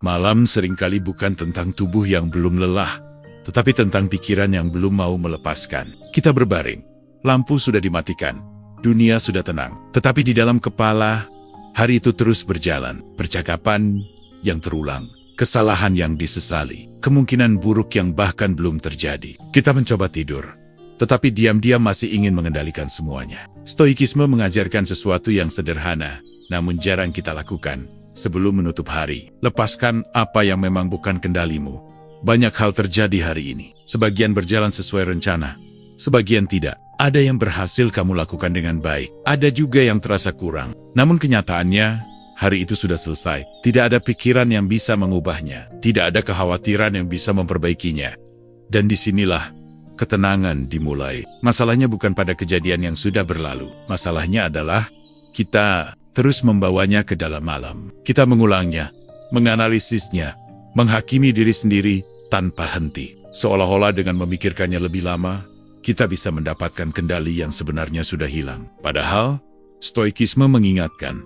Malam seringkali bukan tentang tubuh yang belum lelah, tetapi tentang pikiran yang belum mau melepaskan. Kita berbaring, lampu sudah dimatikan, dunia sudah tenang. Tetapi di dalam kepala, hari itu terus berjalan. Percakapan yang terulang, kesalahan yang disesali, kemungkinan buruk yang bahkan belum terjadi. Kita mencoba tidur, tetapi diam-diam masih ingin mengendalikan semuanya. Stoikisme mengajarkan sesuatu yang sederhana, namun jarang kita lakukan. Sebelum menutup hari, lepaskan apa yang memang bukan kendalimu. Banyak hal terjadi hari ini. Sebagian berjalan sesuai rencana, sebagian tidak. Ada yang berhasil kamu lakukan dengan baik, ada juga yang terasa kurang. Namun kenyataannya, hari itu sudah selesai. Tidak ada pikiran yang bisa mengubahnya, tidak ada kekhawatiran yang bisa memperbaikinya. Dan disinilah ketenangan dimulai. Masalahnya bukan pada kejadian yang sudah berlalu. Masalahnya adalah kita terus membawanya ke dalam malam. Kita mengulangnya, menganalisisnya, menghakimi diri sendiri tanpa henti. Seolah-olah dengan memikirkannya lebih lama, kita bisa mendapatkan kendali yang sebenarnya sudah hilang. Padahal, Stoikisme mengingatkan,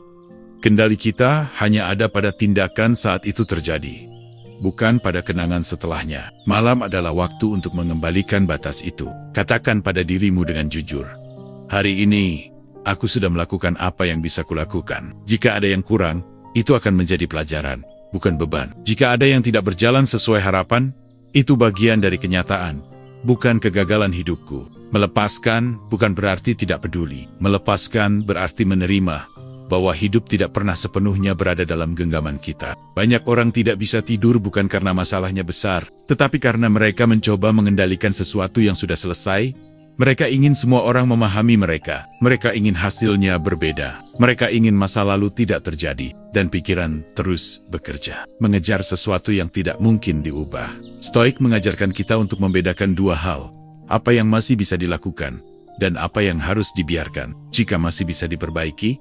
kendali kita hanya ada pada tindakan saat itu terjadi, bukan pada kenangan setelahnya. Malam adalah waktu untuk mengembalikan batas itu. Katakan pada dirimu dengan jujur, hari ini, aku sudah melakukan apa yang bisa kulakukan. Jika ada yang kurang, itu akan menjadi pelajaran, bukan beban. Jika ada yang tidak berjalan sesuai harapan, itu bagian dari kenyataan, bukan kegagalan hidupku. Melepaskan bukan berarti tidak peduli. Melepaskan berarti menerima bahwa hidup tidak pernah sepenuhnya berada dalam genggaman kita. Banyak orang tidak bisa tidur bukan karena masalahnya besar, tetapi karena mereka mencoba mengendalikan sesuatu yang sudah selesai. Mereka ingin semua orang memahami mereka. Mereka ingin hasilnya berbeda. Mereka ingin masa lalu tidak terjadi. Dan pikiran terus bekerja, mengejar sesuatu yang tidak mungkin diubah. Stoik mengajarkan kita untuk membedakan dua hal. Apa yang masih bisa dilakukan, dan apa yang harus dibiarkan. Jika masih bisa diperbaiki,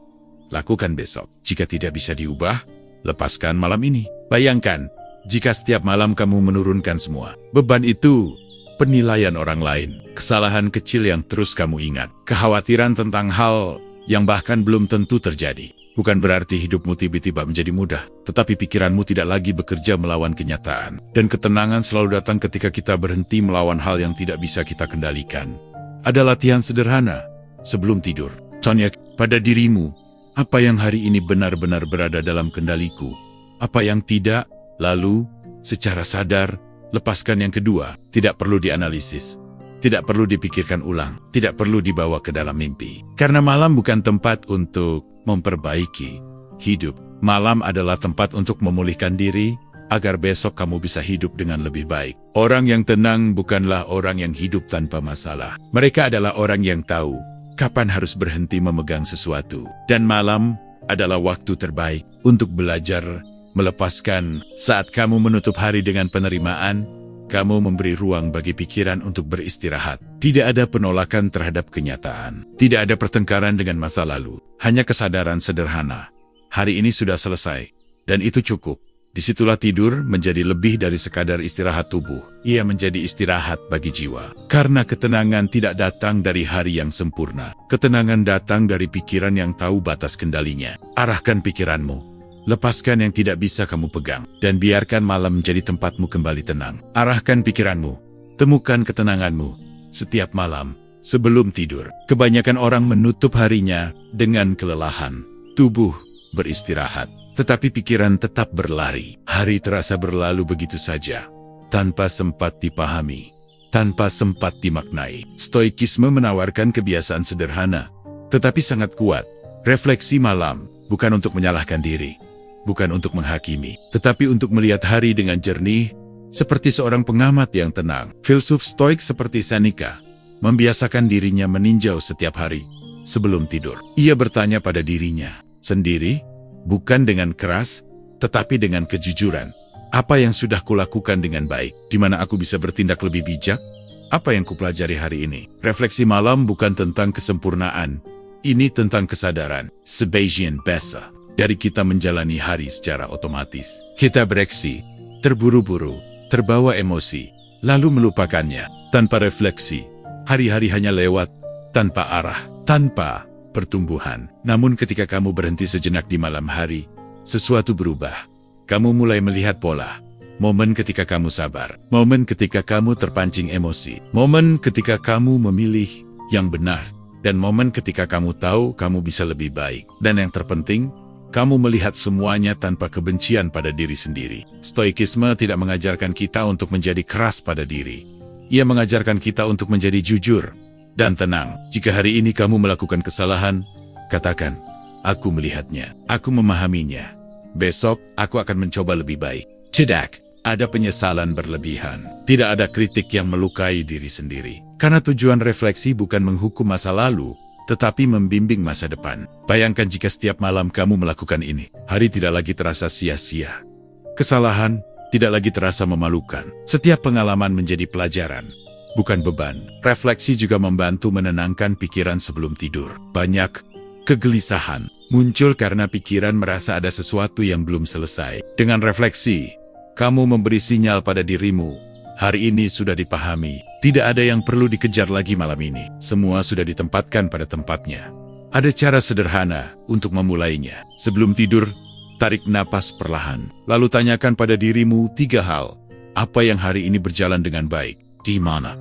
lakukan besok. Jika tidak bisa diubah, lepaskan malam ini. Bayangkan, jika setiap malam kamu menurunkan semua beban itu, penilaian orang lain, kesalahan kecil yang terus kamu ingat, kekhawatiran tentang hal yang bahkan belum tentu terjadi. Bukan berarti hidupmu tiba-tiba menjadi mudah, tetapi pikiranmu tidak lagi bekerja melawan kenyataan. Dan ketenangan selalu datang ketika kita berhenti melawan hal yang tidak bisa kita kendalikan. Ada latihan sederhana sebelum tidur. Tanya pada dirimu, apa yang hari ini benar-benar berada dalam kendaliku? Apa yang tidak? Lalu, secara sadar, lepaskan. Yang kedua, tidak perlu dianalisis, tidak perlu dipikirkan ulang, tidak perlu dibawa ke dalam mimpi. Karena malam bukan tempat untuk memperbaiki hidup. Malam adalah tempat untuk memulihkan diri, agar besok kamu bisa hidup dengan lebih baik. Orang yang tenang bukanlah orang yang hidup tanpa masalah. Mereka adalah orang yang tahu kapan harus berhenti memegang sesuatu. Dan malam adalah waktu terbaik untuk belajar melepaskan. Saat kamu menutup hari dengan penerimaan, kamu memberi ruang bagi pikiran untuk beristirahat. Tidak ada penolakan terhadap kenyataan. Tidak ada pertengkaran dengan masa lalu. Hanya kesadaran sederhana. Hari ini sudah selesai, dan itu cukup. Disitulah tidur menjadi lebih dari sekadar istirahat tubuh. Ia menjadi istirahat bagi jiwa. Karena ketenangan tidak datang dari hari yang sempurna. Ketenangan datang dari pikiran yang tahu batas kendalinya. Arahkan pikiranmu. Lepaskan yang tidak bisa kamu pegang, dan biarkan malam menjadi tempatmu kembali tenang. Arahkan pikiranmu, temukan ketenanganmu. Setiap malam, sebelum tidur, kebanyakan orang menutup harinya dengan kelelahan. Tubuh beristirahat, tetapi pikiran tetap berlari. Hari terasa berlalu begitu saja, tanpa sempat dipahami, tanpa sempat dimaknai. Stoikisme menawarkan kebiasaan sederhana, tetapi sangat kuat. Refleksi malam, bukan untuk menyalahkan diri, bukan untuk menghakimi, tetapi untuk melihat hari dengan jernih, seperti seorang pengamat yang tenang. Filsuf Stoik seperti Seneca membiasakan dirinya meninjau setiap hari sebelum tidur. Ia bertanya pada dirinya sendiri, bukan dengan keras, tetapi dengan kejujuran. Apa yang sudah kulakukan dengan baik? Di mana aku bisa bertindak lebih bijak? Apa yang kupelajari hari ini? Refleksi malam bukan tentang kesempurnaan. Ini tentang kesadaran. Sebastian Bessa. Dari kita menjalani hari secara otomatis. Kita bereaksi, terburu-buru, terbawa emosi, lalu melupakannya. Tanpa refleksi, hari-hari hanya lewat, tanpa arah, tanpa pertumbuhan. Namun ketika kamu berhenti sejenak di malam hari, sesuatu berubah. kamu mulai melihat pola. Momen ketika kamu sabar, momen ketika kamu terpancing emosi, momen ketika kamu memilih yang benar, dan momen ketika kamu tahu kamu bisa lebih baik. Dan yang terpenting, kamu melihat semuanya tanpa kebencian pada diri sendiri. Stoikisme tidak mengajarkan kita untuk menjadi keras pada diri. Ia mengajarkan kita untuk menjadi jujur dan tenang. Jika hari ini kamu melakukan kesalahan, katakan, aku melihatnya, aku memahaminya. Besok, aku akan mencoba lebih baik. Tidak ada penyesalan berlebihan. Tidak ada kritik yang melukai diri sendiri. Karena tujuan refleksi bukan menghukum masa lalu, tetapi membimbing masa depan. Bayangkan jika setiap malam kamu melakukan ini. Hari tidak lagi terasa sia-sia. Kesalahan tidak lagi terasa memalukan. Setiap pengalaman menjadi pelajaran, bukan beban. Refleksi juga membantu menenangkan pikiran sebelum tidur. Banyak kegelisahan muncul karena pikiran merasa ada sesuatu yang belum selesai. Dengan refleksi, kamu memberi sinyal pada dirimu, hari ini sudah dipahami. Tidak ada yang perlu dikejar lagi malam ini. Semua sudah ditempatkan pada tempatnya. Ada cara sederhana untuk memulainya. Sebelum tidur, tarik napas perlahan. Lalu tanyakan pada dirimu 3 hal. Apa yang hari ini berjalan dengan baik? Di mana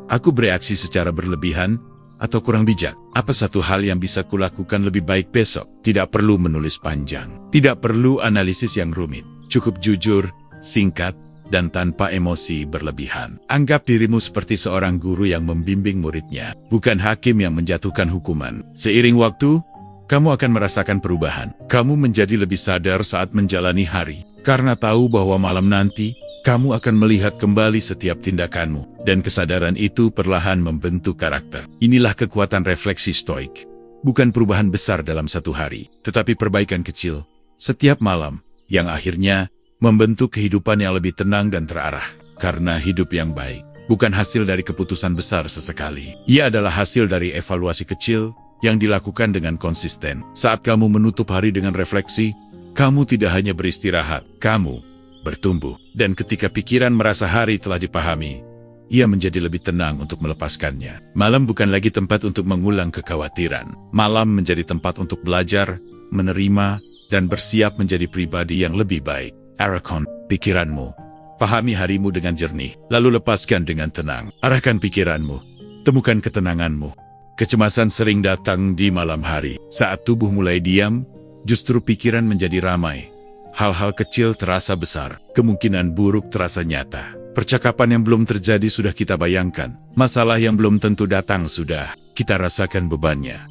aku bereaksi secara berlebihan atau kurang bijak? Apa satu hal yang bisa kulakukan lebih baik besok? Tidak perlu menulis panjang. Tidak perlu analisis yang rumit. Cukup jujur, singkat, dan tanpa emosi berlebihan. Anggap dirimu seperti seorang guru yang membimbing muridnya, bukan hakim yang menjatuhkan hukuman. Seiring waktu, kamu akan merasakan perubahan. Kamu menjadi lebih sadar saat menjalani hari, karena tahu bahwa malam nanti, kamu akan melihat kembali setiap tindakanmu, dan kesadaran itu perlahan membentuk karakter. Inilah kekuatan refleksi stoik. Bukan perubahan besar dalam satu hari, tetapi perbaikan kecil setiap malam, yang akhirnya membentuk kehidupan yang lebih tenang dan terarah. Karena hidup yang baik bukan hasil dari keputusan besar sesekali. Ia adalah hasil dari evaluasi kecil yang dilakukan dengan konsisten. Saat kamu menutup hari dengan refleksi, kamu tidak hanya beristirahat, kamu bertumbuh. Dan ketika pikiran merasa hari telah dipahami, ia menjadi lebih tenang untuk melepaskannya. Malam bukan lagi tempat untuk mengulang kekhawatiran. Malam menjadi tempat untuk belajar, menerima, dan bersiap menjadi pribadi yang lebih baik. Arahkan pikiranmu. Pahami harimu dengan jernih, lalu lepaskan dengan tenang. Arahkan pikiranmu. Temukan ketenanganmu. Kecemasan sering datang di malam hari. Saat tubuh mulai diam, justru pikiran menjadi ramai. Hal-hal kecil terasa besar. Kemungkinan buruk terasa nyata. Percakapan yang belum terjadi sudah kita bayangkan. Masalah yang belum tentu datang sudah kita rasakan bebannya.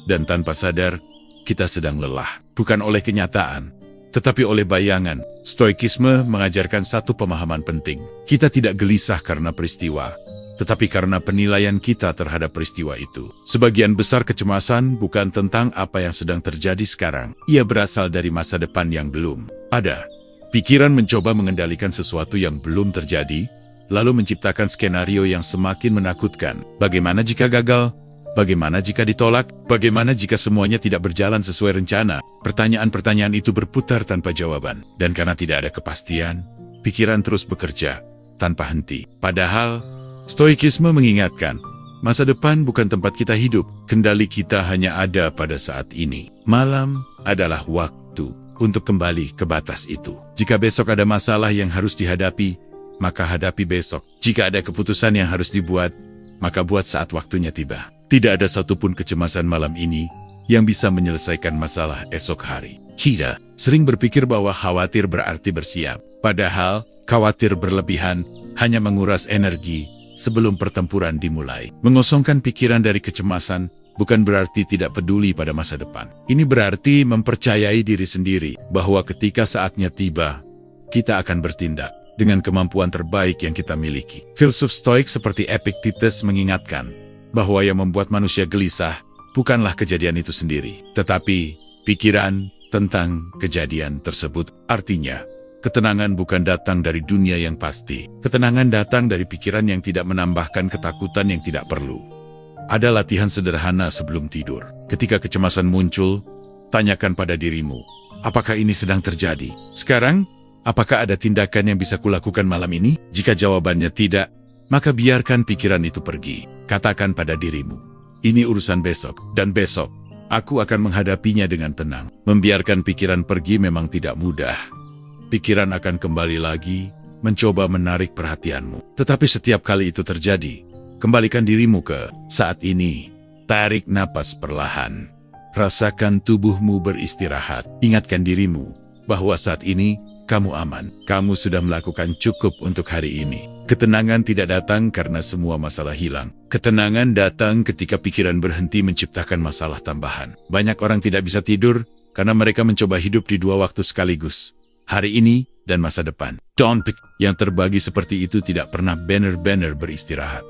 Dan tanpa sadar, kita sedang lelah. Bukan oleh kenyataan, tetapi oleh bayangan. Stoikisme mengajarkan satu pemahaman penting. Kita tidak gelisah karena peristiwa, tetapi karena penilaian kita terhadap peristiwa itu. Sebagian besar kecemasan bukan tentang apa yang sedang terjadi sekarang. Ia berasal dari masa depan yang belum ada. Pikiran mencoba mengendalikan sesuatu yang belum terjadi, lalu menciptakan skenario yang semakin menakutkan. Bagaimana jika gagal? Bagaimana jika ditolak? Bagaimana jika semuanya tidak berjalan sesuai rencana? Pertanyaan-pertanyaan itu berputar tanpa jawaban. Dan karena tidak ada kepastian, pikiran terus bekerja tanpa henti. Padahal, stoikisme mengingatkan, masa depan bukan tempat kita hidup. Kendali kita hanya ada pada saat ini. Malam adalah waktu untuk kembali ke batas itu. Jika besok ada masalah yang harus dihadapi, maka hadapi besok. Jika ada keputusan yang harus dibuat, maka buat saat waktunya tiba. Tidak ada satupun kecemasan malam ini yang bisa menyelesaikan masalah esok hari. Kita sering berpikir bahwa khawatir berarti bersiap. Padahal, khawatir berlebihan hanya menguras energi sebelum pertempuran dimulai. Mengosongkan pikiran dari kecemasan bukan berarti tidak peduli pada masa depan. Ini berarti mempercayai diri sendiri bahwa ketika saatnya tiba, kita akan bertindak dengan kemampuan terbaik yang kita miliki. Filsuf stoik seperti Epictetus mengingatkan bahwa yang membuat manusia gelisah bukanlah kejadian itu sendiri, tetapi pikiran tentang kejadian tersebut. Artinya, ketenangan bukan datang dari dunia yang pasti. Ketenangan datang dari pikiran yang tidak menambahkan ketakutan yang tidak perlu. Ada latihan sederhana sebelum tidur. Ketika kecemasan muncul, tanyakan pada dirimu, apakah ini sedang terjadi sekarang? Apakah ada tindakan yang bisa kulakukan malam ini? Jika jawabannya tidak, maka biarkan pikiran itu pergi. Katakan pada dirimu, ini urusan besok, dan besok, aku akan menghadapinya dengan tenang. Membiarkan pikiran pergi memang tidak mudah. pikiran akan kembali lagi, mencoba menarik perhatianmu. Tetapi setiap kali itu terjadi, kembalikan dirimu ke saat ini. Tarik napas perlahan. Rasakan tubuhmu beristirahat. Ingatkan dirimu bahwa saat ini kamu aman. Kamu sudah melakukan cukup untuk hari ini. Ketenangan tidak datang karena semua masalah hilang. Ketenangan datang ketika pikiran berhenti menciptakan masalah tambahan. Banyak orang tidak bisa tidur karena mereka mencoba hidup di dua waktu sekaligus. Hari ini dan masa depan. Don't pick. Yang terbagi seperti itu tidak pernah benar-benar beristirahat.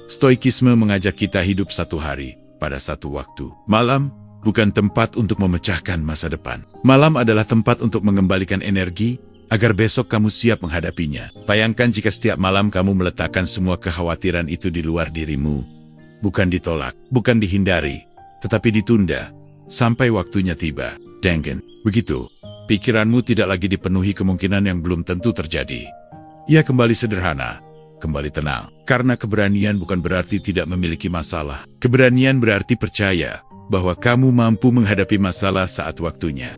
Stoikisme mengajak kita hidup satu hari pada satu waktu. Malam bukan tempat untuk memecahkan masa depan. Malam adalah tempat untuk mengembalikan energi agar besok kamu siap menghadapinya. Bayangkan jika setiap malam kamu meletakkan semua kekhawatiran itu di luar dirimu. Bukan ditolak, bukan dihindari, tetapi ditunda sampai waktunya tiba. Dengen, begitu. Pikiranmu tidak lagi dipenuhi kemungkinan yang belum tentu terjadi. Ia kembali sederhana, kembali tenang. Karena keberanian bukan berarti tidak memiliki masalah. Keberanian berarti percaya bahwa kamu mampu menghadapi masalah saat waktunya.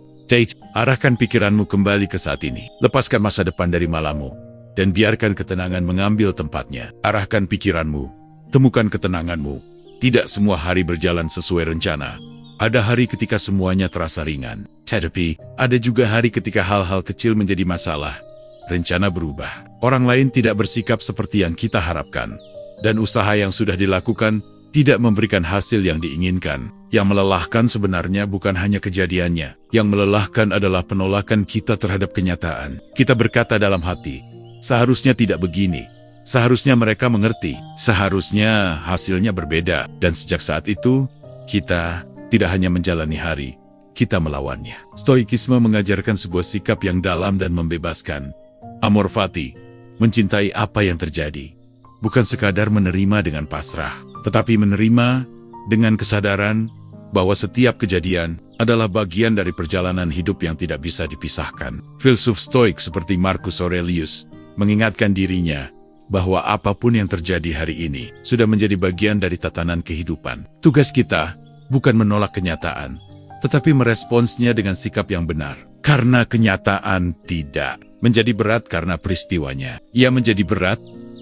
Arahkan pikiranmu kembali ke saat ini. Lepaskan masa depan dari malammu, dan biarkan ketenangan mengambil tempatnya. Arahkan pikiranmu, temukan ketenanganmu. Tidak semua hari berjalan sesuai rencana. Ada hari ketika semuanya terasa ringan. Tetapi, ada juga hari ketika hal-hal kecil menjadi masalah. Rencana berubah. Orang lain tidak bersikap seperti yang kita harapkan. Dan usaha yang sudah dilakukan tidak memberikan hasil yang diinginkan. Yang melelahkan sebenarnya bukan hanya kejadiannya. Yang melelahkan adalah penolakan kita terhadap kenyataan. Kita berkata dalam hati, seharusnya tidak begini. Seharusnya mereka mengerti. Seharusnya hasilnya berbeda. Dan sejak saat itu, kita tidak hanya menjalani hari, kita melawannya. Stoikisme mengajarkan sebuah sikap yang dalam dan membebaskan. Amor fati, mencintai apa yang terjadi. Bukan sekadar menerima dengan pasrah, tetapi menerima dengan kesadaran bahwa setiap kejadian adalah bagian dari perjalanan hidup yang tidak bisa dipisahkan. Filsuf Stoik seperti Marcus Aurelius mengingatkan dirinya bahwa apapun yang terjadi hari ini sudah menjadi bagian dari tatanan kehidupan. Tugas kita bukan menolak kenyataan, tetapi meresponsnya dengan sikap yang benar. Karena kenyataan tidak menjadi berat karena peristiwanya. Ia menjadi berat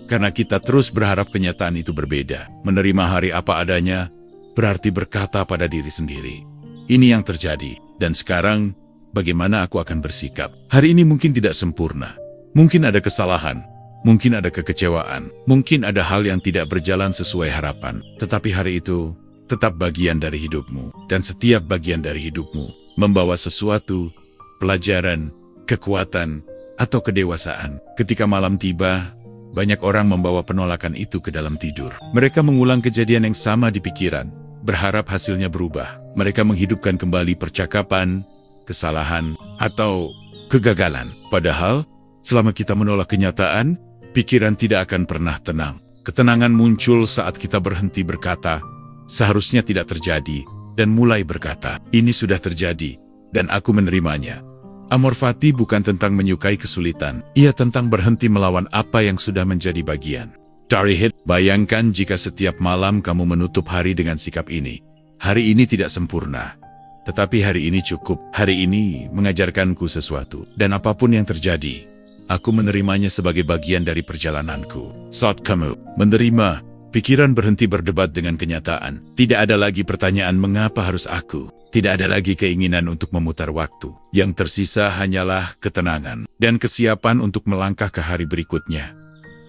karena kita terus berharap kenyataan itu berbeda. Menerima hari apa adanya berarti berkata pada diri sendiri, ini yang terjadi, dan sekarang bagaimana aku akan bersikap. Hari ini mungkin tidak sempurna. Mungkin ada kesalahan, mungkin ada kekecewaan, mungkin ada hal yang tidak berjalan sesuai harapan. Tetapi hari itu tetap bagian dari hidupmu, dan setiap bagian dari hidupmu membawa sesuatu, pelajaran, kekuatan, atau kedewasaan. Ketika malam tiba, banyak orang membawa penolakan itu ke dalam tidur. Mereka mengulang kejadian yang sama di pikiran, berharap hasilnya berubah. Mereka menghidupkan kembali percakapan, kesalahan, atau kegagalan. Padahal, selama kita menolak kenyataan, pikiran tidak akan pernah tenang. Ketenangan muncul saat kita berhenti berkata, seharusnya tidak terjadi, dan mulai berkata, ini sudah terjadi, dan aku menerimanya. Amor fati bukan tentang menyukai kesulitan, ia tentang berhenti melawan apa yang sudah menjadi bagian. Tarihit, bayangkan jika setiap malam kamu menutup hari dengan sikap ini. Hari ini tidak sempurna, tetapi hari ini cukup. Hari ini mengajarkanku sesuatu, dan apapun yang terjadi, aku menerimanya sebagai bagian dari perjalananku. Saat kamu menerima, pikiran berhenti berdebat dengan kenyataan. Tidak ada lagi pertanyaan mengapa harus aku. Tidak ada lagi keinginan untuk memutar waktu. Yang tersisa hanyalah ketenangan dan kesiapan untuk melangkah ke hari berikutnya.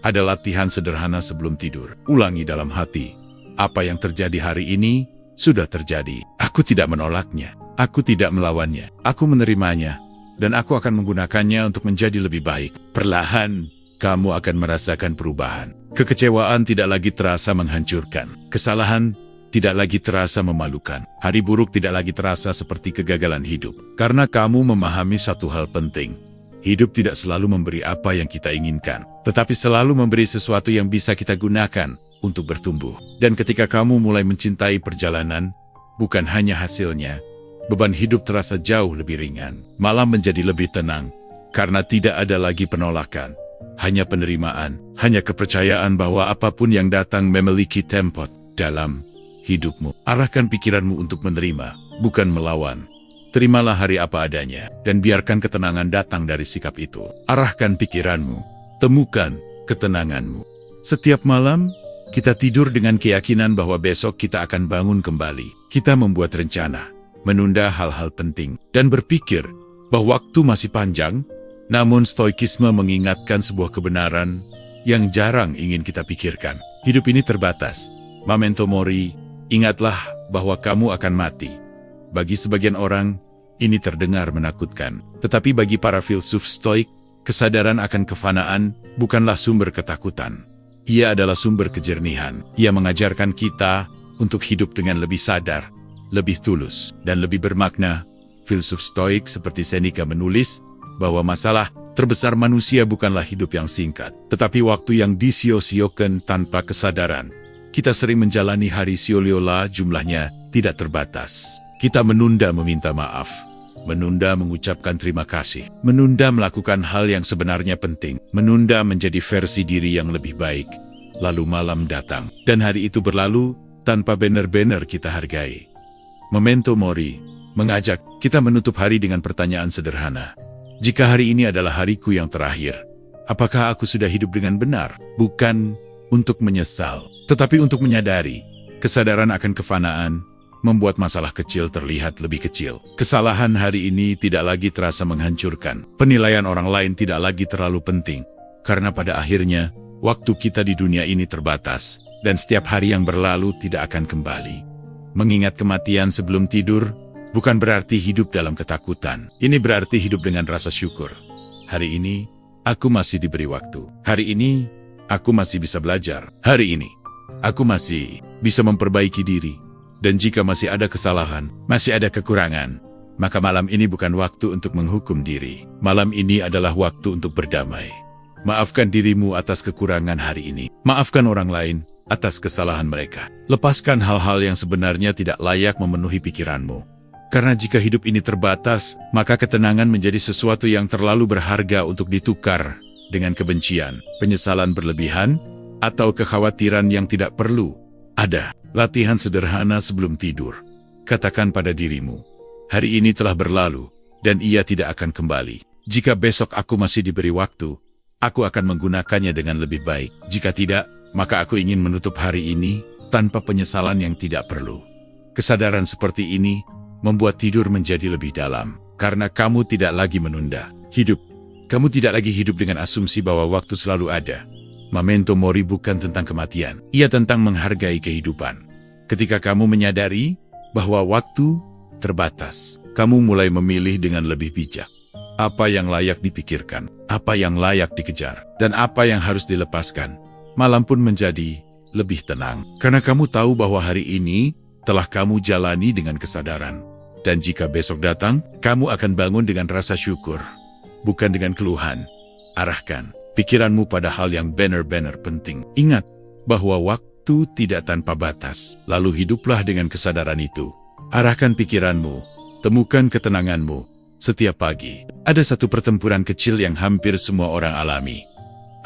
Ada latihan sederhana sebelum tidur. Ulangi dalam hati. Apa yang terjadi hari ini sudah terjadi. Aku tidak menolaknya. Aku tidak melawannya. Aku menerimanya. Dan aku akan menggunakannya untuk menjadi lebih baik. Perlahan, kamu akan merasakan perubahan. Kekecewaan tidak lagi terasa menghancurkan. Kesalahan tidak lagi terasa memalukan. Hari buruk tidak lagi terasa seperti kegagalan hidup. Karena kamu memahami satu hal penting. Hidup tidak selalu memberi apa yang kita inginkan, tetapi selalu memberi sesuatu yang bisa kita gunakan untuk bertumbuh. Dan ketika kamu mulai mencintai perjalanan, bukan hanya hasilnya, beban hidup terasa jauh lebih ringan. Malam menjadi lebih tenang, karena tidak ada lagi penolakan. Hanya penerimaan, hanya kepercayaan bahwa apapun yang datang memiliki tempo dalam hidupmu. Arahkan pikiranmu untuk menerima, bukan melawan, Terimalah hari apa adanya, dan biarkan ketenangan datang dari sikap itu. Arahkan pikiranmu, temukan ketenanganmu. Setiap malam, kita tidur dengan keyakinan bahwa besok kita akan bangun kembali. Kita membuat rencana, menunda hal-hal penting, dan berpikir bahwa waktu masih panjang. Namun stoikisme mengingatkan sebuah kebenaran yang jarang ingin kita pikirkan. Hidup ini terbatas. Memento mori, ingatlah bahwa kamu akan mati. Bagi sebagian orang, ini terdengar menakutkan. Tetapi bagi para filsuf stoik, kesadaran akan kefanaan bukanlah sumber ketakutan. Ia adalah sumber kejernihan. Ia mengajarkan kita untuk hidup dengan lebih sadar, lebih tulus, dan lebih bermakna. Filsuf stoik seperti Seneca menulis bahwa masalah terbesar manusia bukanlah hidup yang singkat, tetapi waktu yang disio-siokan tanpa kesadaran. Kita sering menjalani hari siola, jumlahnya tidak terbatas. Kita menunda meminta maaf, menunda mengucapkan terima kasih, menunda melakukan hal yang sebenarnya penting, menunda menjadi versi diri yang lebih baik. Lalu malam datang, dan hari itu berlalu tanpa benar-benar kita hargai. Memento mori mengajak kita menutup hari dengan pertanyaan sederhana. Jika hari ini adalah hariku yang terakhir, apakah aku sudah hidup dengan benar? Bukan untuk menyesal, tetapi untuk menyadari. Kesadaran akan kefanaan membuat masalah kecil terlihat lebih kecil. Kesalahan hari ini tidak lagi terasa menghancurkan. Penilaian orang lain tidak lagi terlalu penting. Karena pada akhirnya, waktu kita di dunia ini terbatas, dan setiap hari yang berlalu tidak akan kembali. Mengingat kematian sebelum tidur, bukan berarti hidup dalam ketakutan. Ini berarti hidup dengan rasa syukur. Hari ini, aku masih diberi waktu. Hari ini, aku masih bisa belajar. Hari ini, aku masih bisa memperbaiki diri. Dan jika masih ada kesalahan, masih ada kekurangan, maka malam ini bukan waktu untuk menghukum diri. Malam ini adalah waktu untuk berdamai. Maafkan dirimu atas kekurangan hari ini. Maafkan orang lain atas kesalahan mereka. Lepaskan hal-hal yang sebenarnya tidak layak memenuhi pikiranmu. Karena jika hidup ini terbatas, maka ketenangan menjadi sesuatu yang terlalu berharga untuk ditukar dengan kebencian, penyesalan berlebihan, atau kekhawatiran yang tidak perlu. Ada latihan sederhana sebelum tidur. Katakan pada dirimu, hari ini telah berlalu, dan ia tidak akan kembali. Jika besok aku masih diberi waktu, aku akan menggunakannya dengan lebih baik. Jika tidak, maka aku ingin menutup hari ini tanpa penyesalan yang tidak perlu. Kesadaran seperti ini membuat tidur menjadi lebih dalam, karena kamu tidak lagi menunda hidup. Kamu tidak lagi hidup dengan asumsi bahwa waktu selalu ada. Memento mori bukan tentang kematian, ia tentang menghargai kehidupan. Ketika kamu menyadari bahwa waktu terbatas, kamu mulai memilih dengan lebih bijak. Apa yang layak dipikirkan, apa yang layak dikejar, dan apa yang harus dilepaskan. Malam pun menjadi lebih tenang, karena kamu tahu bahwa hari ini telah kamu jalani dengan kesadaran. Dan jika besok datang, kamu akan bangun dengan rasa syukur, bukan dengan keluhan. Arahkan pikiranmu pada hal yang benar-benar penting. Ingat bahwa waktu tidak tanpa batas. Lalu hiduplah dengan kesadaran itu. Arahkan pikiranmu, temukan ketenanganmu. Setiap pagi, ada satu pertempuran kecil yang hampir semua orang alami.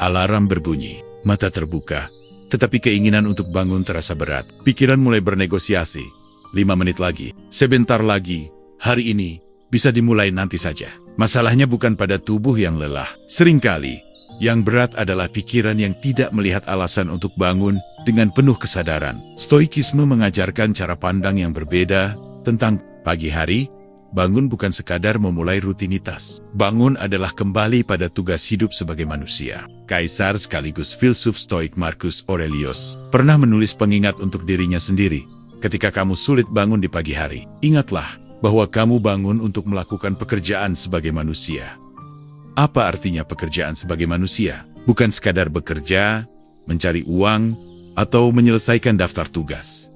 Alarm berbunyi, mata terbuka, tetapi keinginan untuk bangun terasa berat. Pikiran mulai bernegosiasi. 5 menit lagi, sebentar lagi, hari ini, bisa dimulai nanti saja. Masalahnya bukan pada tubuh yang lelah. Seringkali, yang berat adalah pikiran yang tidak melihat alasan untuk bangun dengan penuh kesadaran. Stoikisme mengajarkan cara pandang yang berbeda tentang pagi hari. Bangun bukan sekadar memulai rutinitas. Bangun adalah kembali pada tugas hidup sebagai manusia. Kaisar sekaligus filsuf stoik Marcus Aurelius pernah menulis pengingat untuk dirinya sendiri. Ketika kamu sulit bangun di pagi hari, ingatlah bahwa kamu bangun untuk melakukan pekerjaan sebagai manusia. Apa artinya pekerjaan sebagai manusia? Bukan sekadar bekerja, mencari uang, atau menyelesaikan daftar tugas.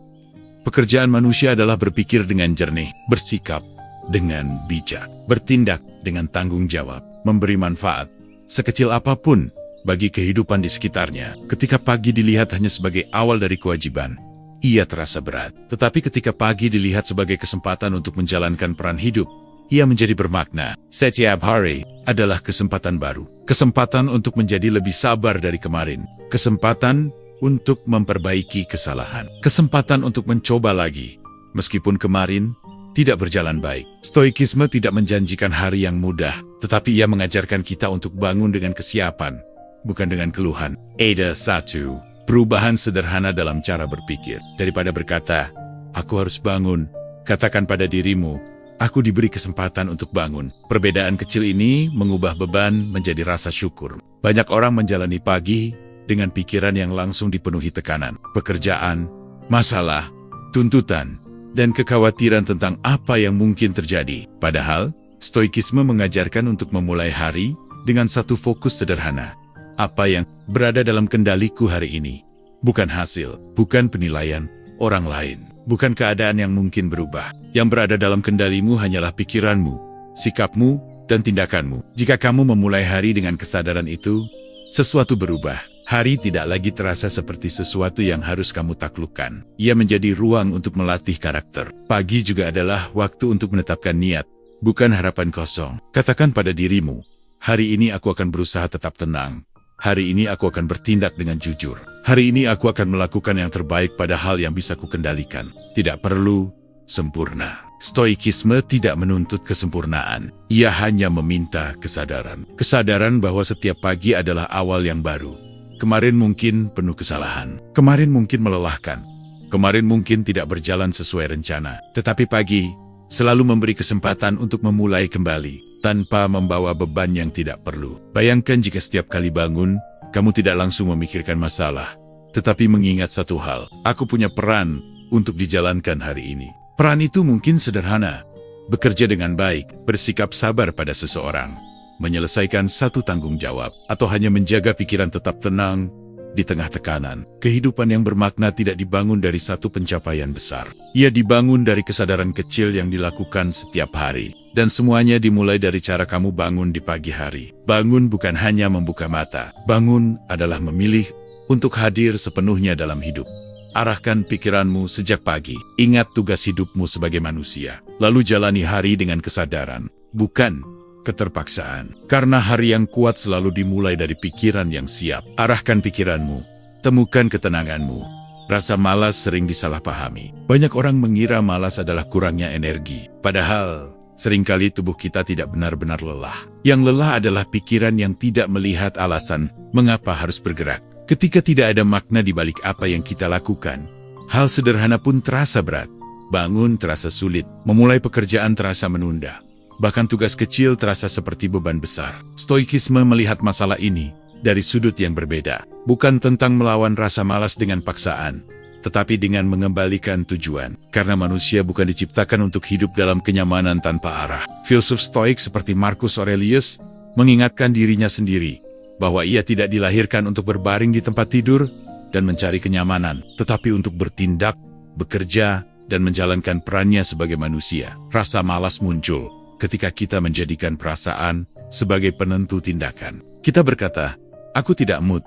Pekerjaan manusia adalah berpikir dengan jernih, bersikap dengan bijak, bertindak dengan tanggung jawab, memberi manfaat, sekecil apapun, bagi kehidupan di sekitarnya. Ketika pagi dilihat hanya sebagai awal dari kewajiban, ia terasa berat. Tetapi ketika pagi dilihat sebagai kesempatan untuk menjalankan peran hidup, ia menjadi bermakna. Setiap hari adalah kesempatan baru. Kesempatan untuk menjadi lebih sabar dari kemarin. Kesempatan untuk memperbaiki kesalahan. Kesempatan untuk mencoba lagi. Meskipun kemarin, tidak berjalan baik. Stoikisme tidak menjanjikan hari yang mudah, tetapi ia mengajarkan kita untuk bangun dengan kesiapan, bukan dengan keluhan. Ada 1. Perubahan sederhana dalam cara berpikir. Daripada berkata, aku harus bangun, katakan pada dirimu, aku diberi kesempatan untuk bangun. Perbedaan kecil ini mengubah beban menjadi rasa syukur. Banyak orang menjalani pagi dengan pikiran yang langsung dipenuhi tekanan, pekerjaan, masalah, tuntutan, dan kekhawatiran tentang apa yang mungkin terjadi. Padahal, stoikisme mengajarkan untuk memulai hari dengan satu fokus sederhana. Apa yang berada dalam kendaliku hari ini? Bukan hasil, bukan penilaian orang lain, bukan keadaan yang mungkin berubah. Yang berada dalam kendalimu hanyalah pikiranmu, sikapmu, dan tindakanmu. Jika kamu memulai hari dengan kesadaran itu, sesuatu berubah. Hari tidak lagi terasa seperti sesuatu yang harus kamu taklukkan. Ia menjadi ruang untuk melatih karakter. Pagi juga adalah waktu untuk menetapkan niat, bukan harapan kosong. Katakan pada dirimu, hari ini aku akan berusaha tetap tenang. Hari ini aku akan bertindak dengan jujur. Hari ini aku akan melakukan yang terbaik pada hal yang bisa kukendalikan. Tidak perlu sempurna. Stoikisme tidak menuntut kesempurnaan. Ia hanya meminta kesadaran. Kesadaran bahwa setiap pagi adalah awal yang baru. Kemarin mungkin penuh kesalahan. Kemarin mungkin melelahkan. Kemarin mungkin tidak berjalan sesuai rencana. Tetapi pagi selalu memberi kesempatan untuk memulai kembali, tanpa membawa beban yang tidak perlu. Bayangkan jika setiap kali bangun, kamu tidak langsung memikirkan masalah, tetapi mengingat satu hal, aku punya peran untuk dijalankan hari ini. Peran itu mungkin sederhana, bekerja dengan baik, bersikap sabar pada seseorang, menyelesaikan satu tanggung jawab, atau hanya menjaga pikiran tetap tenang di tengah tekanan. Kehidupan yang bermakna tidak dibangun dari satu pencapaian besar. Ia dibangun dari kesadaran kecil yang dilakukan setiap hari. Dan semuanya dimulai dari cara kamu bangun di pagi hari. Bangun bukan hanya membuka mata. Bangun adalah memilih untuk hadir sepenuhnya dalam hidup. Arahkan pikiranmu sejak pagi. Ingat tugas hidupmu sebagai manusia. Lalu jalani hari dengan kesadaran, bukan keterpaksaan. Karena hari yang kuat selalu dimulai dari pikiran yang siap. Arahkan pikiranmu, temukan ketenanganmu. Rasa malas sering disalahpahami. Banyak orang mengira malas adalah kurangnya energi. Padahal, seringkali tubuh kita tidak benar-benar lelah. Yang lelah adalah pikiran yang tidak melihat alasan mengapa harus bergerak. Ketika tidak ada makna di balik apa yang kita lakukan, hal sederhana pun terasa berat. Bangun terasa sulit, memulai pekerjaan terasa menunda. Bahkan tugas kecil terasa seperti beban besar. Stoikisme melihat masalah ini dari sudut yang berbeda. Bukan tentang melawan rasa malas dengan paksaan, tetapi dengan mengembalikan tujuan. Karena manusia bukan diciptakan untuk hidup dalam kenyamanan tanpa arah. Filsuf Stoik seperti Marcus Aurelius mengingatkan dirinya sendiri bahwa ia tidak dilahirkan untuk berbaring di tempat tidur dan mencari kenyamanan, tetapi untuk bertindak, bekerja, dan menjalankan perannya sebagai manusia. Rasa malas muncul ketika kita menjadikan perasaan sebagai penentu tindakan. Kita berkata, aku tidak mood,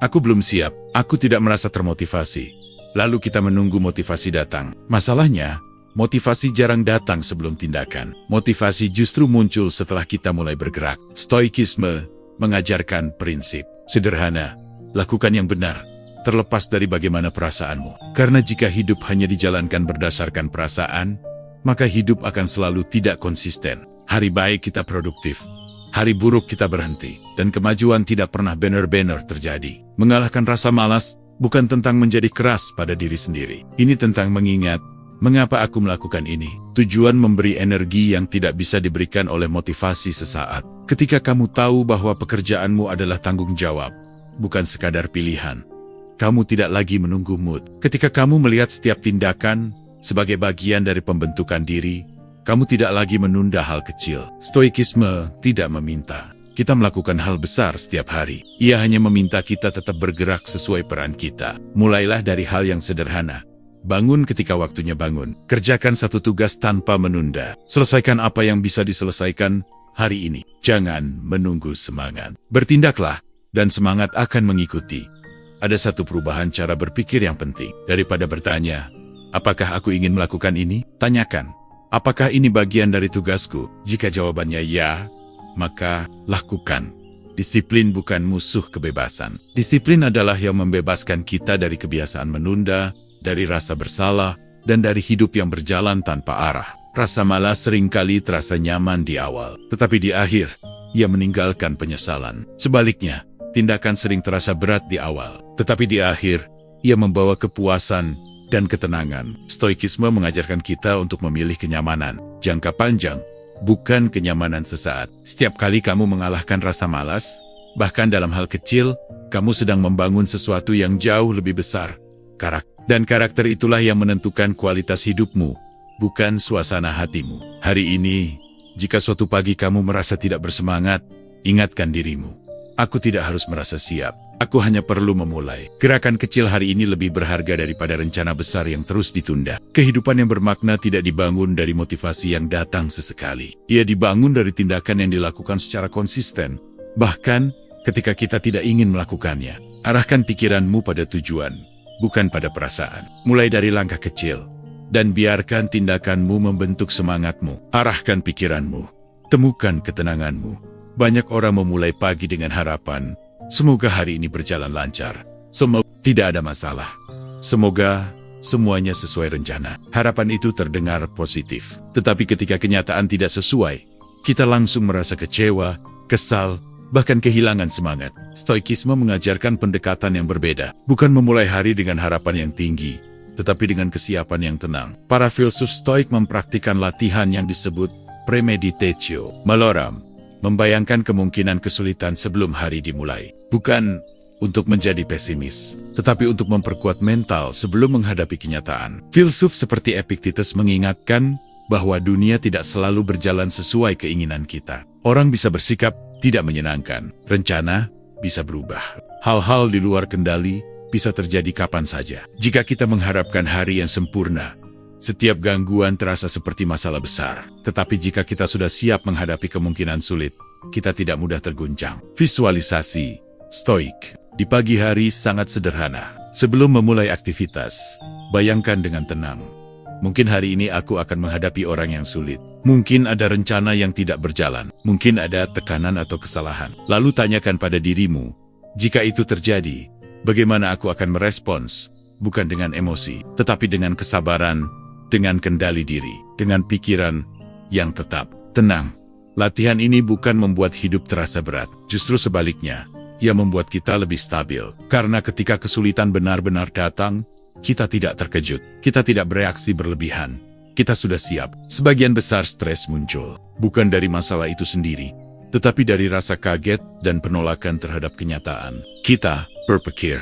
aku belum siap, aku tidak merasa termotivasi. Lalu kita menunggu motivasi datang. Masalahnya, motivasi jarang datang sebelum tindakan. Motivasi justru muncul setelah kita mulai bergerak. Stoikisme mengajarkan prinsip sederhana, lakukan yang benar, terlepas dari bagaimana perasaanmu. Karena jika hidup hanya dijalankan berdasarkan perasaan, maka hidup akan selalu tidak konsisten. Hari baik kita produktif, hari buruk kita berhenti, dan kemajuan tidak pernah benar-benar terjadi. Mengalahkan rasa malas bukan tentang menjadi keras pada diri sendiri. Ini tentang mengingat, mengapa aku melakukan ini? Tujuan memberi energi yang tidak bisa diberikan oleh motivasi sesaat. Ketika kamu tahu bahwa pekerjaanmu adalah tanggung jawab, bukan sekadar pilihan, kamu tidak lagi menunggu mood. Ketika kamu melihat setiap tindakan sebagai bagian dari pembentukan diri, kamu tidak lagi menunda hal kecil. Stoikisme tidak meminta kita melakukan hal besar setiap hari. Ia hanya meminta kita tetap bergerak sesuai peran kita. Mulailah dari hal yang sederhana. Bangun ketika waktunya bangun. Kerjakan satu tugas tanpa menunda. Selesaikan apa yang bisa diselesaikan hari ini. Jangan menunggu semangat. Bertindaklah, dan semangat akan mengikuti. Ada satu perubahan cara berpikir yang penting. Daripada bertanya, apakah aku ingin melakukan ini? Tanyakan, apakah ini bagian dari tugasku? Jika jawabannya ya, maka lakukan. Disiplin bukan musuh kebebasan. Disiplin adalah yang membebaskan kita dari kebiasaan menunda, dari rasa bersalah, dan dari hidup yang berjalan tanpa arah. Rasa malas seringkali terasa nyaman di awal, tetapi di akhir, ia meninggalkan penyesalan. Sebaliknya, tindakan sering terasa berat di awal, tetapi di akhir, ia membawa kepuasan dan ketenangan. Stoikisme mengajarkan kita untuk memilih kenyamanan jangka panjang, bukan kenyamanan sesaat. Setiap kali kamu mengalahkan rasa malas, bahkan dalam hal kecil, kamu sedang membangun sesuatu yang jauh lebih besar. Dan karakter itulah yang menentukan kualitas hidupmu, bukan suasana hatimu. Hari ini, jika suatu pagi kamu merasa tidak bersemangat, ingatkan dirimu. Aku tidak harus merasa siap. Aku hanya perlu memulai. Gerakan kecil hari ini lebih berharga daripada rencana besar yang terus ditunda. Kehidupan yang bermakna tidak dibangun dari motivasi yang datang sesekali. Ia dibangun dari tindakan yang dilakukan secara konsisten. Bahkan, ketika kita tidak ingin melakukannya. Arahkan pikiranmu pada tujuan, bukan pada perasaan. Mulai dari langkah kecil. Dan biarkan tindakanmu membentuk semangatmu. Arahkan pikiranmu. Temukan ketenanganmu. Banyak orang memulai pagi dengan harapan, semoga hari ini berjalan lancar. Semoga tidak ada masalah. Semoga semuanya sesuai rencana. Harapan itu terdengar positif. Tetapi ketika kenyataan tidak sesuai, kita langsung merasa kecewa, kesal, bahkan kehilangan semangat. Stoikisme mengajarkan pendekatan yang berbeda. Bukan memulai hari dengan harapan yang tinggi, tetapi dengan kesiapan yang tenang. Para filsuf stoik mempraktikkan latihan yang disebut premeditatio maloram, membayangkan kemungkinan kesulitan sebelum hari dimulai. Bukan untuk menjadi pesimis, tetapi untuk memperkuat mental sebelum menghadapi kenyataan. Filsuf seperti Epictetus mengingatkan bahwa dunia tidak selalu berjalan sesuai keinginan kita. Orang bisa bersikap tidak menyenangkan, rencana bisa berubah. Hal-hal di luar kendali bisa terjadi kapan saja. Jika kita mengharapkan hari yang sempurna, setiap gangguan terasa seperti masalah besar. Tetapi jika kita sudah siap menghadapi kemungkinan sulit, kita tidak mudah terguncang. Visualisasi stoik di pagi hari sangat sederhana. Sebelum memulai aktivitas, bayangkan dengan tenang. Mungkin hari ini aku akan menghadapi orang yang sulit. Mungkin ada rencana yang tidak berjalan. Mungkin ada tekanan atau kesalahan. Lalu tanyakan pada dirimu, jika itu terjadi, bagaimana aku akan merespons? Bukan dengan emosi, tetapi dengan kesabaran, dengan kendali diri, dengan pikiran yang tetap tenang. Latihan ini bukan membuat hidup terasa berat, justru sebaliknya, ia membuat kita lebih stabil. Karena ketika kesulitan benar-benar datang, kita tidak terkejut, kita tidak bereaksi berlebihan, kita sudah siap. Sebagian besar stres muncul, bukan dari masalah itu sendiri, tetapi dari rasa kaget dan penolakan terhadap kenyataan. Kita berpikir,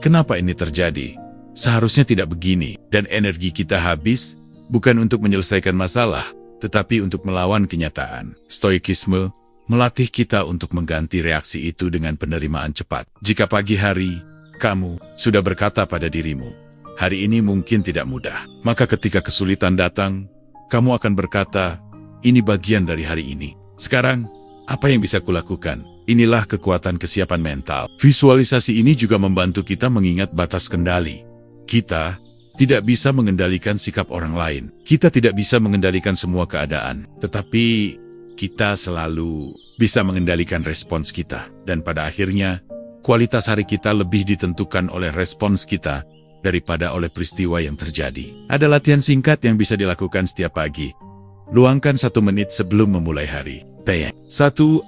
kenapa ini terjadi? Seharusnya tidak begini, dan energi kita habis, bukan untuk menyelesaikan masalah, tetapi untuk melawan kenyataan. Stoikisme melatih kita untuk mengganti reaksi itu dengan penerimaan cepat. Jika pagi hari, kamu sudah berkata pada dirimu, hari ini mungkin tidak mudah, maka ketika kesulitan datang, kamu akan berkata, ini bagian dari hari ini. Sekarang, apa yang bisa kulakukan? Inilah kekuatan kesiapan mental. Visualisasi ini juga membantu kita mengingat batas kendali. Kita tidak bisa mengendalikan sikap orang lain. Kita tidak bisa mengendalikan semua keadaan. Tetapi kita selalu bisa mengendalikan respons kita. Dan pada akhirnya, kualitas hari kita lebih ditentukan oleh respons kita daripada oleh peristiwa yang terjadi. Ada latihan singkat yang bisa dilakukan setiap pagi. Luangkan 1 menit sebelum memulai hari. 1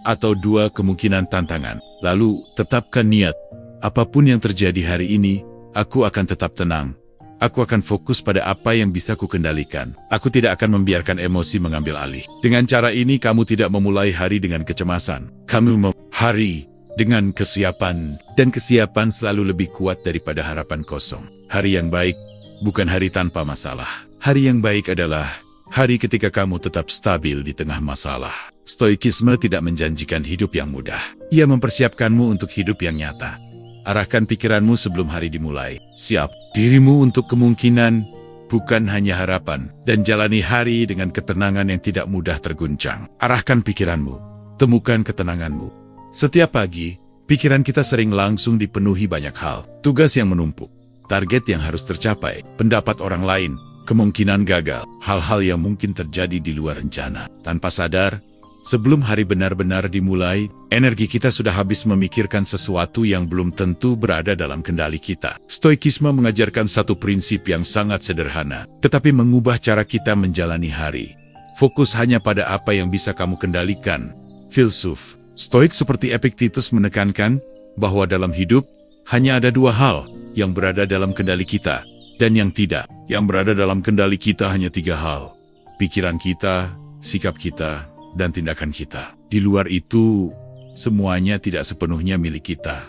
atau 2 kemungkinan tantangan. Lalu, tetapkan niat. Apapun yang terjadi hari ini, aku akan tetap tenang. Aku akan fokus pada apa yang bisa kukendalikan. Aku tidak akan membiarkan emosi mengambil alih. Dengan cara ini, kamu tidak memulai hari dengan kecemasan. Kamu hari dengan kesiapan. Dan kesiapan selalu lebih kuat daripada harapan kosong. Hari yang baik bukan hari tanpa masalah. Hari yang baik adalah hari ketika kamu tetap stabil di tengah masalah. Stoikisme tidak menjanjikan hidup yang mudah. Ia mempersiapkanmu untuk hidup yang nyata. Arahkan pikiranmu sebelum hari dimulai. Siap dirimu untuk kemungkinan, bukan hanya harapan. Dan jalani hari dengan ketenangan yang tidak mudah terguncang. Arahkan pikiranmu. Temukan ketenanganmu. Setiap pagi, pikiran kita sering langsung dipenuhi banyak hal. Tugas yang menumpuk. Target yang harus tercapai. Pendapat orang lain. Kemungkinan gagal. Hal-hal yang mungkin terjadi di luar rencana. Tanpa sadar, sebelum hari benar-benar dimulai, energi kita sudah habis memikirkan sesuatu yang belum tentu berada dalam kendali kita. Stoikisme mengajarkan satu prinsip yang sangat sederhana, tetapi mengubah cara kita menjalani hari. Fokus hanya pada apa yang bisa kamu kendalikan. Filsuf Stoik seperti Epictetus menekankan bahwa dalam hidup hanya ada dua hal yang berada dalam kendali kita dan yang tidak. Yang berada dalam kendali kita hanya tiga hal: pikiran kita, sikap kita, dan tindakan kita. Di luar itu, semuanya tidak sepenuhnya milik kita.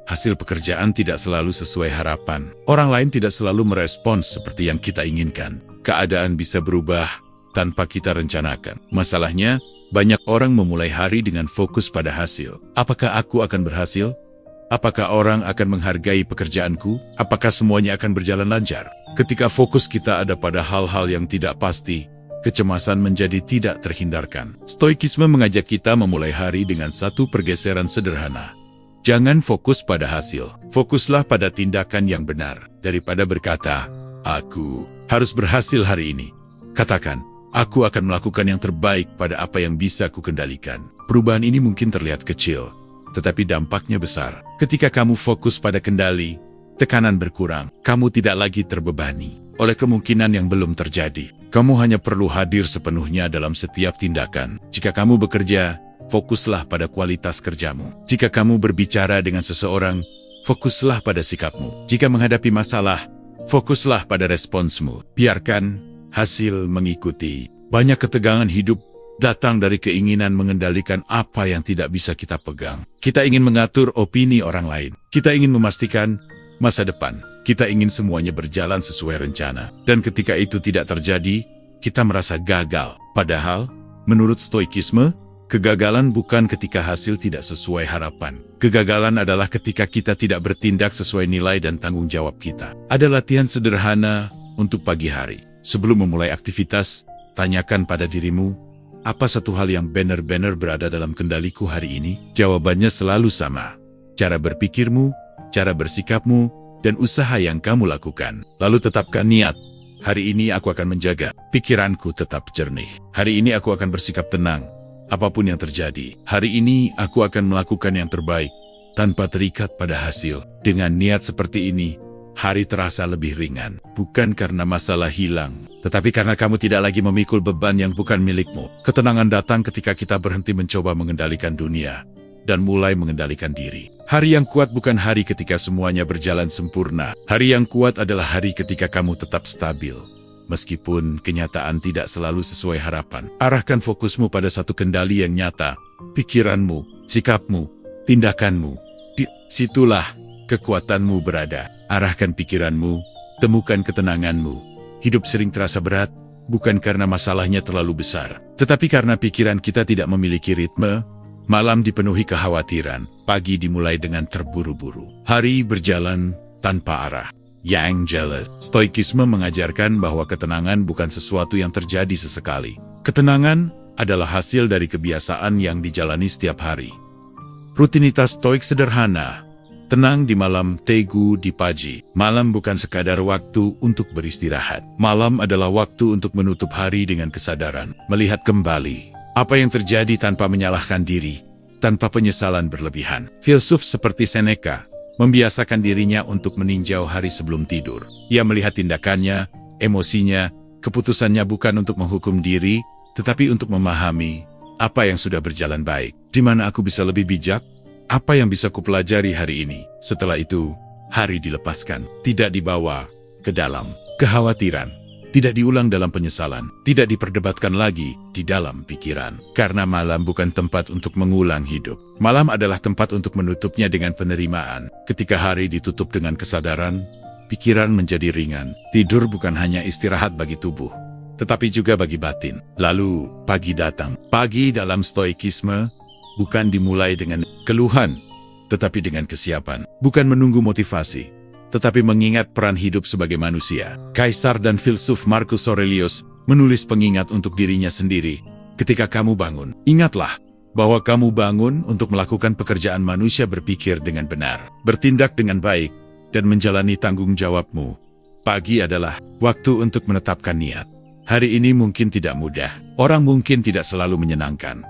Hasil pekerjaan tidak selalu sesuai harapan. Orang lain tidak selalu merespons seperti yang kita inginkan. Keadaan bisa berubah tanpa kita rencanakan. Masalahnya, banyak orang memulai hari dengan fokus pada hasil. Apakah aku akan berhasil? Apakah orang akan menghargai pekerjaanku? Apakah semuanya akan berjalan lancar? Ketika fokus kita ada pada hal-hal yang tidak pasti, kecemasan menjadi tidak terhindarkan. Stoikisme mengajak kita memulai hari dengan satu pergeseran sederhana. Jangan fokus pada hasil, fokuslah pada tindakan yang benar. Daripada berkata, aku harus berhasil hari ini, katakan, aku akan melakukan yang terbaik pada apa yang bisa kukendalikan. Perubahan ini mungkin terlihat kecil, tetapi dampaknya besar. Ketika kamu fokus pada kendali, tekanan berkurang. Kamu tidak lagi terbebani oleh kemungkinan yang belum terjadi. Kamu hanya perlu hadir sepenuhnya dalam setiap tindakan. Jika kamu bekerja, fokuslah pada kualitas kerjamu. Jika kamu berbicara dengan seseorang, fokuslah pada sikapmu. Jika menghadapi masalah, fokuslah pada responsmu. Biarkan hasil mengikuti. Banyak ketegangan hidup datang dari keinginan mengendalikan apa yang tidak bisa kita pegang. Kita ingin mengatur opini orang lain. Kita ingin memastikan masa depan. Kita ingin semuanya berjalan sesuai rencana. Dan ketika itu tidak terjadi, kita merasa gagal. Padahal, menurut Stoikisme, kegagalan bukan ketika hasil tidak sesuai harapan. Kegagalan adalah ketika kita tidak bertindak sesuai nilai dan tanggung jawab kita. Ada latihan sederhana untuk pagi hari. Sebelum memulai aktivitas, tanyakan pada dirimu, apa satu hal yang benar-benar berada dalam kendaliku hari ini? Jawabannya selalu sama. Cara berpikirmu, cara bersikapmu, dan usaha yang kamu lakukan. Lalu tetapkan niat. Hari ini aku akan menjaga pikiranku tetap jernih. Hari ini aku akan bersikap tenang, apapun yang terjadi. Hari ini aku akan melakukan yang terbaik, tanpa terikat pada hasil. Dengan niat seperti ini, hari terasa lebih ringan. Bukan karena masalah hilang, tetapi karena kamu tidak lagi memikul beban yang bukan milikmu. Ketenangan datang ketika kita berhenti mencoba mengendalikan dunia dan mulai mengendalikan diri. Hari yang kuat bukan hari ketika semuanya berjalan sempurna. Hari yang kuat adalah hari ketika kamu tetap stabil. Meskipun kenyataan tidak selalu sesuai harapan. Arahkan fokusmu pada satu kendali yang nyata. Pikiranmu, sikapmu, tindakanmu. Di situlah kekuatanmu berada. Arahkan pikiranmu, temukan ketenanganmu. Hidup sering terasa berat, bukan karena masalahnya terlalu besar, tetapi karena pikiran kita tidak memiliki ritme. Malam dipenuhi kekhawatiran, pagi dimulai dengan terburu-buru. Hari berjalan tanpa arah. Yang jealous. Stoikisme mengajarkan bahwa ketenangan bukan sesuatu yang terjadi sesekali. Ketenangan adalah hasil dari kebiasaan yang dijalani setiap hari. Rutinitas stoik sederhana. Tenang di malam, teguh di pagi. Malam bukan sekadar waktu untuk beristirahat. Malam adalah waktu untuk menutup hari dengan kesadaran. Melihat kembali apa yang terjadi tanpa menyalahkan diri, tanpa penyesalan berlebihan. Filsuf seperti Seneca membiasakan dirinya untuk meninjau hari sebelum tidur. Ia melihat tindakannya, emosinya, keputusannya bukan untuk menghukum diri, tetapi untuk memahami apa yang sudah berjalan baik. Di mana aku bisa lebih bijak? Apa yang bisa kupelajari hari ini? Setelah itu, hari dilepaskan, tidak dibawa ke dalam kekhawatiran. Tidak diulang dalam penyesalan, tidak diperdebatkan lagi di dalam pikiran. Karena malam bukan tempat untuk mengulang hidup. Malam adalah tempat untuk menutupnya dengan penerimaan. Ketika hari ditutup dengan kesadaran, pikiran menjadi ringan. Tidur bukan hanya istirahat bagi tubuh, tetapi juga bagi batin. Lalu, pagi datang. Pagi dalam Stoikisme bukan dimulai dengan keluhan, tetapi dengan kesiapan. Bukan menunggu motivasi, tetapi mengingat peran hidup sebagai manusia. Kaisar dan filsuf Marcus Aurelius menulis pengingat untuk dirinya sendiri. Ketika kamu bangun, ingatlah bahwa kamu bangun untuk melakukan pekerjaan manusia, berpikir dengan benar, bertindak dengan baik, dan menjalani tanggung jawabmu. Pagi adalah waktu untuk menetapkan niat. Hari ini mungkin tidak mudah, orang mungkin tidak selalu menyenangkan,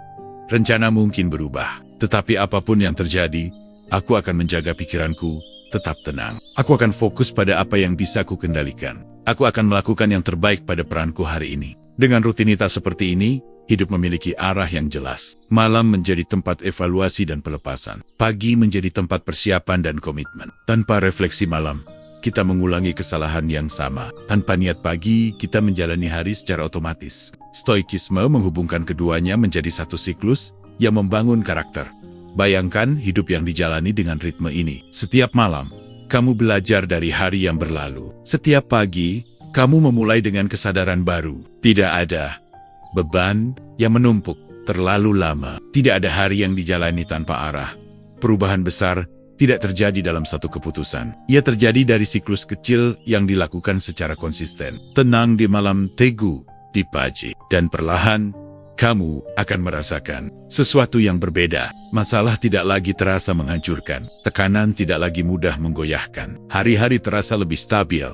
rencana mungkin berubah, tetapi apapun yang terjadi, aku akan menjaga pikiranku tetap tenang. Aku akan fokus pada apa yang bisa ku kendalikan. Aku akan melakukan yang terbaik pada peranku hari ini. Dengan rutinitas seperti ini, hidup memiliki arah yang jelas. Malam menjadi tempat evaluasi dan pelepasan. Pagi menjadi tempat persiapan dan komitmen. Tanpa refleksi malam, kita mengulangi kesalahan yang sama. Tanpa niat pagi, kita menjalani hari secara otomatis. Stoikisme menghubungkan keduanya menjadi satu siklus yang membangun karakter. Bayangkan hidup yang dijalani dengan ritme ini. Setiap malam, kamu belajar dari hari yang berlalu. Setiap pagi, kamu memulai dengan kesadaran baru. Tidak ada beban yang menumpuk terlalu lama. Tidak ada hari yang dijalani tanpa arah. Perubahan besar tidak terjadi dalam satu keputusan. Ia terjadi dari siklus kecil yang dilakukan secara konsisten. Tenang di malam, teguh di pagi. Dan perlahan, kamu akan merasakan sesuatu yang berbeda. Masalah tidak lagi terasa menghancurkan. Tekanan tidak lagi mudah menggoyahkan. Hari-hari terasa lebih stabil,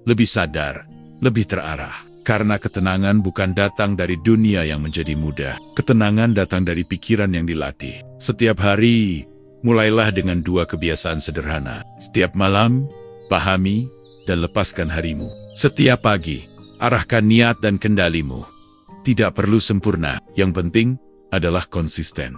lebih sadar, lebih terarah. Karena ketenangan bukan datang dari dunia yang menjadi mudah. Ketenangan datang dari pikiran yang dilatih. Setiap hari, mulailah dengan 2 kebiasaan sederhana. Setiap malam, pahami dan lepaskan harimu. Setiap pagi, arahkan niat dan kendalimu. Tidak perlu sempurna, yang penting adalah konsisten.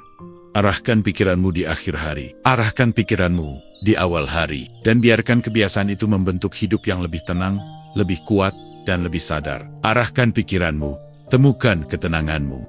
Arahkan pikiranmu di akhir hari. Arahkan pikiranmu di awal hari. Dan biarkan kebiasaan itu membentuk hidup yang lebih tenang, lebih kuat, dan lebih sadar. Arahkan pikiranmu, temukan ketenanganmu.